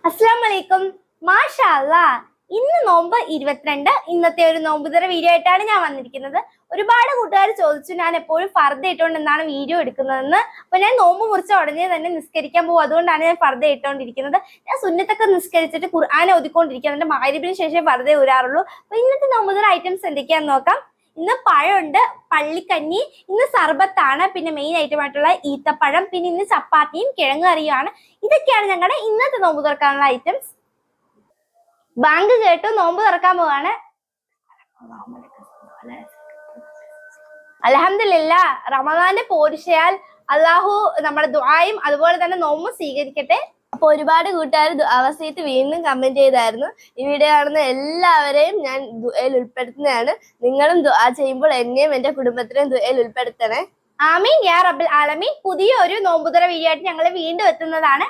അസ്സലാമലൈക്കും. മാഷാ അല്ലാ, ഇന്ന് നോമ്പ് 22. ഇന്നത്തെ ഒരു നോമ്പുതറ വീഡിയോ ആയിട്ടാണ് ഞാൻ വന്നിരിക്കുന്നത്. ഒരുപാട് കൂട്ടുകാർ ചോദിച്ചു ഞാൻ എപ്പോഴും ഫർദ ഇട്ടുകൊണ്ട് എന്താണ് വീഡിയോ എടുക്കുന്നതെന്ന്. അപ്പൊ ഞാൻ നോമ്പ് മുറിച്ച ഉടനെ തന്നെ നിസ്കരിക്കാൻ പോകും, അതുകൊണ്ടാണ് ഞാൻ ഫർദ ഇട്ടുകൊണ്ടിരിക്കുന്നത്. ഞാൻ സുന്നത്തൊക്കെ നിസ്കരിച്ചിട്ട് ഖുർആനെ ഓതിക്കൊണ്ടിരിക്കുന്നുണ്ട്. മഗ്‌രിബിന് ശേഷം ഫർദ ഊരാറുള്ളൂ. അപ്പൊ ഇന്നത്തെ നോമ്പുതറ ഐറ്റംസ് എന്തൊക്കെയാന്ന് നോക്കാം. ഇന്ന് പഴമുണ്ട്, പള്ളിക്കഞ്ഞി, ഇന്ന് സർബത്താണ്, പിന്നെ മെയിൻ ഐറ്റം ആയിട്ടുള്ള ഈത്തപ്പഴം, പിന്നെ ഇന്ന് ചപ്പാത്തിയും കിഴങ്ങ് കറിയുമാണ്. ഇതൊക്കെയാണ് ഞങ്ങളുടെ ഇന്നത്തെ നോമ്പ് തുറക്കാനുള്ള ഐറ്റംസ്. ബാങ്ക് കേട്ടു, നോമ്പ് തുറക്കാൻ പോവാണ്. അൽഹംദുലില്ലാ, റമദാന്റെ പോരിശയാൽ അള്ളാഹു നമ്മുടെ ദുആയും അതുപോലെ തന്നെ നോമ്പും സ്വീകരിക്കട്ടെ. അപ്പൊ ഒരുപാട് കൂട്ടുകാർ അവസ്ഥയത്ത് വീണ്ടും കമന്റ് ചെയ്തായിരുന്നു. ഈ വീഡിയോ കാണുന്ന എല്ലാവരെയും ഞാൻ ദുആയിൽ ഉൾപ്പെടുത്തുന്നതാണ്. നിങ്ങളും ദുആ ചെയ്യുമ്പോൾ എന്നെയും എന്റെ കുടുംബത്തിനെയും ദുആയിൽ ഉൾപ്പെടുത്തണേ. ആമീൻ യാ റബ്ബൽ ആലമീൻ. പുതിയ ഒരു നോമ്പുതുറ വീഡിയോ ആയിട്ട് ഞങ്ങൾ വീണ്ടും എത്തുന്നതാണ്.